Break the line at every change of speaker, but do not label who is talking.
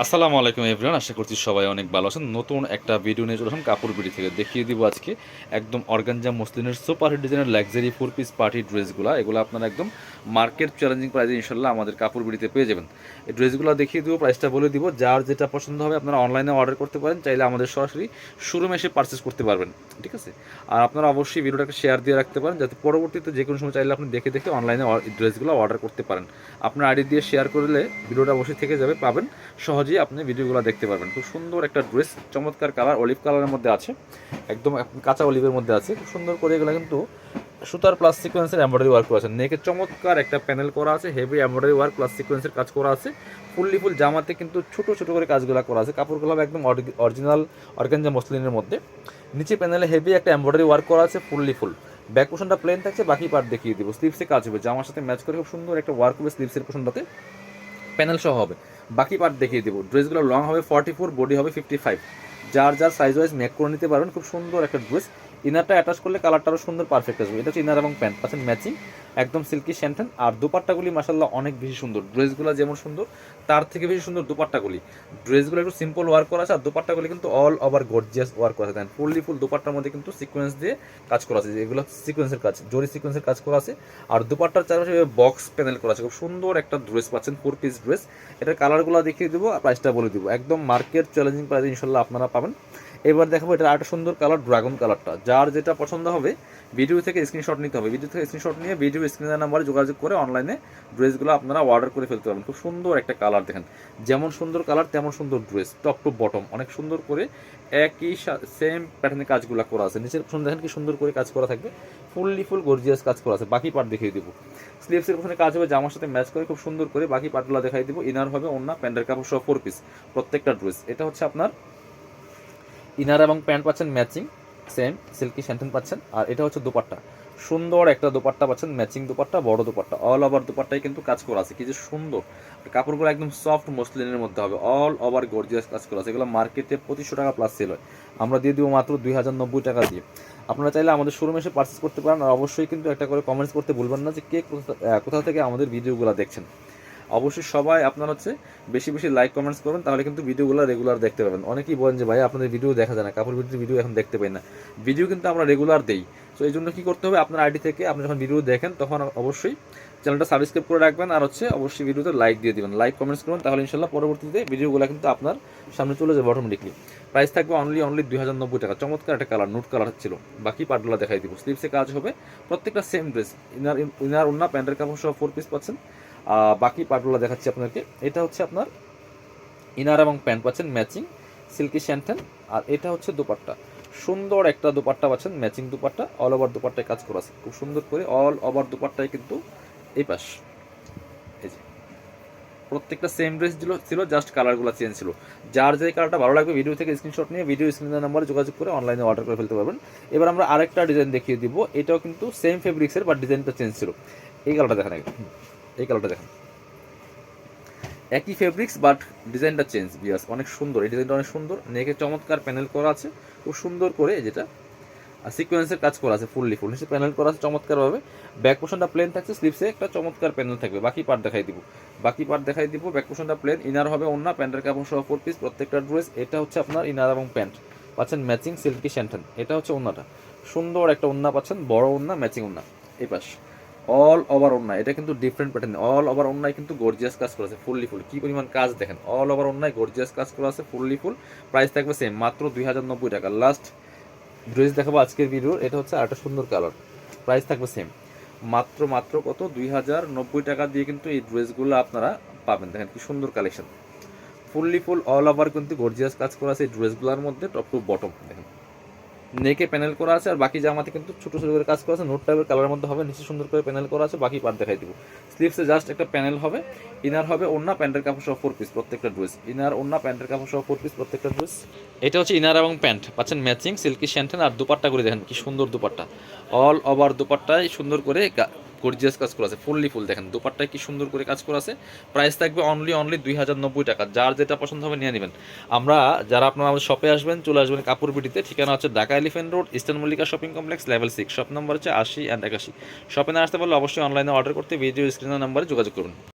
আসসালামু আলাইকুম এভরিওয়ান, আশা করছি সবাই অনেক ভালো আছেন। নতুন একটা ভিডিও নিয়ে চলে আসলাম কাপড় বিড়ি থেকে। দেখিয়ে দিব আজকে একদম অর্গানজা মসলিনের সুপার হিট ডিজাইনের লাক্সারি 4 পিস পার্টি ড্রেসগুলো। এগুলো আপনারা একদম মার্কেট চ্যালেঞ্জিং প্রাইসে ইনশাল্লাহ আমাদের কাপড় বিড়িতে পেয়ে যাবেন। এই ড্রেসগুলো দেখিয়ে দিব, প্রাইসটা বলে দিব। যার যেটা পছন্দ হবে আপনারা অনলাইনে অর্ডার করতে পারেন, চাইলে আমাদের সরাসরি শোরুমে এসে পারচেস করতে পারবেন, ঠিক আছে। আর আপনারা অবশ্যই ভিডিওটাকে শেয়ার দিয়ে রাখতে পারেন, যাতে পরবর্তীতে যে কোনো সময় চাইলে আপনি দেখে দেখে অনলাইনে ড্রেসগুলো অর্ডার করতে পারেন। আপনার আইডি দিয়ে শেয়ার করলে ভিডিওটা অবশ্যই থেকে যাবে, পাবেন সহজেই আপনি ভিডিওগুলো দেখতে পারবেন। খুব সুন্দর একটা ড্রেস, চমৎকার কালার, অলিভ কালারের মধ্যে আছে, একদম কাঁচা অলিভের মধ্যে আছে। খুব সুন্দর করে এগুলো কিন্তু সুতার প্লাস সিকোয়েন্সের এমব্রয়ডারি ওয়ার্ক করা আছে। নেকে চমৎকার একটা প্যানেল করা আছে, হেভি এমব্রয়ডারি ওয়ার্ক প্লাস সিকোয়েন্সের কাজ করা আছে। ফুল জামাতে কিন্তু ছোট ছোট করে কাজগুলো করা আছে। কাপড়গুলো হবে একদম অরিজিনাল অর্গানজা মসলিনের মধ্যে। নিচে প্যানেলে হেভি একটা এমব্রয়ডারি ওয়ার্ক করা আছে ফুল। ব্যাক পোর্শনটা প্লেন থাকছে, বাকি পার্ট দেখিয়ে দিব। স্লিভসে কাজ হবে, জামার সাথে ম্যাচ করে খুব সুন্দর একটা ওয়ার্ক হবে স্লিভসের পোর্শনটাতে, প্যানেল সহ হবে। বাকি পার্ট দেখিয়ে দেবো। ড্রেসগুলো লং হবে 44, বডি হবে 55। যার যার সাইজ ওয়াইজ মেক করে নিতে পারবেন। খুব সুন্দর একটা ড্রেস। ইনারটা অ্যাটাচ করলে কালারটা আরও সুন্দর পারফেক্ট আসবে। এটা হচ্ছে ইনার এবং প্যান্ট পাচ্ছেন ম্যাচিং, একদম সিল্কি শ্যান্টেন। আর দুপাট্টাগুলি মাসাল্লাহ অনেক বেশি সুন্দর। ড্রেসগুলো যেমন সুন্দর তার থেকে বেশি সুন্দর দুপাট্টাগুলি। ড্রেসগুলো একটু সিম্পল ওয়ার্ক করা আছে, আর দুপাট্টাগুলি কিন্তু অল ওভার গর্জিয়াস ওয়ার্ক করা আছে। দেন ফুল দুপাট্টার মধ্যে কিন্তু সিকোয়েন্স দিয়ে কাজ করা আছে, এগুলো সিকোয়েন্সের কাজ, জরি সিকোয়েন্সের কাজ করা আছে। আর দুপাট্টার চারপাশে বক্স প্যানেল করা আছে। খুব সুন্দর একটা ড্রেস পাচ্ছেন, 4 পিস ড্রেস। এটার কালারগুলো দেখিয়ে দেবো, প্রাইসটা বলে দিব। একদম মার্কেট চ্যালেঞ্জিং প্রাইসে ইনশাল্লাহ আপনারা পাবেন। এবার দেখাবো এটা আরেকটা সুন্দর কালার, ড্রাগন কালারটা। যার যেটা পছন্দ হবে ভিডিও থেকে স্ক্রিনশট নিতে হবে। ভিডিও থেকে স্ক্রিনশট নিয়ে ভিডিও স্ক্রিনের নাম্বারে যোগাযোগ করে অনলাইনে ড্রেসগুলো আপনারা অর্ডার করে ফেলতে পারবেন। খুব সুন্দর একটা কালার, দেখেন যেমন সুন্দর কালার তেমন সুন্দর ড্রেস। টপ টু বটম অনেক সুন্দর করে একই সেম প্যাটার্নের কাজগুলো করা আছে। নিচের পোর্শন দেখেন কি সুন্দর করে কাজ করা থাকবে, ফুল গর্জিয়াস কাজ করা আছে। বাকি পার্ট দেখিয়ে দিব। স্লিভসের পোর্শনে কাজ হবে জামার সাথে ম্যাচ করে খুব সুন্দর করে। বাকি পার্টগুলো দেখাই দিব। ইনার হবে ওন্না, প্যান্টের কাপড় সহ 4 পিস প্রত্যেকটা ড্রেস। এটা হচ্ছে আপনার ইনার এবং প্যান্ট পাচ্ছেন ম্যাচিং, সেম সিল্কি শ্যান্টেন পাচ্ছেন। আর এটা হচ্ছে দুপাট্টা, সুন্দর একটা দুপাট্টা পাচ্ছেন, ম্যাচিং দুপাট্টা, বড় দুপাট্টা। অল ওভার দুপাট্টায় কিন্তু কাজ করা আছে, কি যে সুন্দর। কাপড়গুলো একদম সফট মসলিনের মধ্যে হবে, অল ওভার গর্জিয়াস কাজ করা আছে। এগুলো মার্কেটে 2500 টাকা প্লাস সেল হয়, আমরা দিয়ে দিব মাত্র 2090 টাকা দিয়ে। আপনারা চাইলে আমাদের শোরুমে এসে পারচেস করতে পারেন। আর অবশ্যই কিন্তু একটা করে কমেন্টস করতে ভুলবেন না যে কে কোথা থেকে আমাদের ভিডিওগুলো দেখছেন। অবশ্যই সবাই আপনার হচ্ছে বেশি বেশি লাইক কমেন্টস করবেন, তাহলে কিন্তু ভিডিওগুলো রেগুলার দেখতে পাবেন। অনেকেই বলেন যে ভাই আপনাদের ভিডিও দেখা যায় না, কাপড় ভিডিওর ভিডিও এখন দেখতে পাই না। ভিডিও কিন্তু আমরা রেগুলার দেই। তো এই জন্য কী করতে হবে, আপনার আইডি থেকে আপনি যখন ভিডিও দেখেন তখন অবশ্যই চ্যানেলটা সাবস্ক্রাইব করে রাখবেন। আর হচ্ছে অবশ্যই ভিডিওতে লাইক দিয়ে দিবেন, লাইক কমেন্টস করবেন, তাহলে ইনশাল্লাহ পরবর্তীতে ভিডিওগুলো কিন্তু আপনার সামনে চলে যাবে অটোমেটিকলি। প্রাইস থাকবে অনলি 2090 টাকা। চমৎকার একটা কালার, নুট কালার ছিল। বাকি পার্টগুলো দেখাই দিব। স্লিভসে কাজ হবে, প্রত্যেকটা সেম ড্রেস। ইনার ওন্না প্যান্টের কাপড় সহ 4 পিস পাচ্ছেন। বাকি পার্টগুলো দেখাচ্ছি আপনাকে। এটা হচ্ছে আপনার ইনার এবং প্যান্ট পাচ্ছেন ম্যাচিং, সিল্কি শ্যান্টেন। আর এটা হচ্ছে দুপাট্টা, সুন্দর একটা দুপাট্টা পাচ্ছেন, ম্যাচিং দুপাট্টা। অল ওভার দুপাট্টায় কাজ করা আছে খুব সুন্দর করে। অল ওভার দুপাট্টায় কিন্তু এই পাশ, এই যে প্রত্যেকটা সেম ড্রেস ছিল, জাস্ট কালারগুলো চেঞ্জ ছিল। যার যে কালারটা ভালো লাগবে ভিডিও থেকে স্ক্রিনশট নিয়ে ভিডিও স্ক্রিনের নাম্বারে যোগাযোগ করে অনলাইনে অর্ডার করে ফেলতে পারবেন। এবার আমরা আরেকটা ডিজাইন দেখিয়ে দিব। এটাও কিন্তু সেম ফেব্রিক্সের, বাট ডিজাইনটা চেঞ্জ ছিল। এই কালারটা দেখেন আগে, এই কালারটা দেখেন, একই ফেব্রিক্স বাট ডিজাইনটা চেঞ্জ। বিয়াস অনেক সুন্দর, এই ডিজাইনটা অনেক সুন্দর। নেকে চমৎকার প্যানেল করা আছে খুব সুন্দর করে, যেটা সিকোয়েন্সের কাজ করা আছে ফুল নিচে প্যানেল করা আছে চমৎকারভাবে। ব্যাক পোর্শনটা প্লেন থাকছে, স্লিভসে একটা চমৎকার প্যানেল থাকবে। বাকি পার্ট দেখাই দিব। ব্যাক পোর্শনটা প্লেন, ইনার হবে ওন্না, প্যান্টের কাপড় সহ 4 পিস প্রত্যেকটা ড্রেস। এটা হচ্ছে আপনার ইনার এবং প্যান্ট পাচ্ছেন ম্যাচিং, সিল্কি শ্যান্টেন। এটা হচ্ছে ওন্নাটা, সুন্দর একটা ওন্না পাচ্ছেন, বড় ওন্না, ম্যাচিং ওন্না। এই পাশ অল ওভার ওন্না, এটা কিন্তু ডিফারেন্ট প্যাটার্ন। অল ওভার ওন্নায় কিন্তু গর্জিয়াস কাজ করা আছে ফুল। কি পরিমাণ কাজ দেখেন, অল ওভার ওন্নায় গর্জিয়াস কাজ করা আছে ফুল। প্রাইস থাকবে সেম, মাত্র 2090 টাকা। লাস্ট ড্রেস দেখাবো আজকের ভিডিওর। এটা হচ্ছে আরেকটা সুন্দর কালার, প্রাইস থাকবে সেম, মাত্র কত 2090 টাকা দিয়ে কিন্তু এই ড্রেসগুলো আপনারা পাবেন। দেখেন কি সুন্দর কালেকশন, ফুল অল ওভার কিন্তু গর্জিয়াস কাজ করা আছে এই ড্রেসগুলোর মধ্যে। টপ টু বটম দেখেন, নেকে প্যানেল করা আছে। আর বাকি জামাতে কিন্তু ছোট ছোট করে কাজ করা আছে, নোট টাইপের কালারের মধ্যে হবে। নিচে সুন্দর করে প্যানেল করা আছে। বাকি পার্ট দেখাই দিব। স্লিভসে জাস্ট একটা প্যানেল হবে। ইনার হবে ওন্না, প্যান্টের কাপড় সহ 4 পিস প্রত্যেকটা ড্রেস। ইনার ওন্না প্যান্টের কাপড় সহ 4 পিস প্রত্যেকটা ড্রেস। এটা হচ্ছে ইনার এবং প্যান্ট পাচ্ছেন ম্যাচিং, সিল্কি শ্যান্টেন। আর দুপাট্টা করে দেখেন কি সুন্দর দুপাট্টা, অল ওভার দুপাট্টায় সুন্দর করে গর্জিয়াস কাজ করা আছে ফুল দেখেন। দুপাট্টায় কি সুন্দর করে কাজ করা আছে। প্রাইস থাকবে অনলি 2090 টাকা। যার যেটা পছন্দ হবে নিয়ে নেবেন। আমরা যারা আপনারা আমাদের শপে আসবেন, চলে আসবেন কাপড় বিটিতে। ঠিকানা হচ্ছে Dhaka elephant road, eastern Mallika shopping complex, level 6। Shop number হচ্ছে 80 অ্যান্ড 81। শপে না আসতে পারলে অবশ্যই অনলাইনে অর্ডার করতে ভিডিও স্ক্রিনের নাম্বারে যোগাযোগ করুন।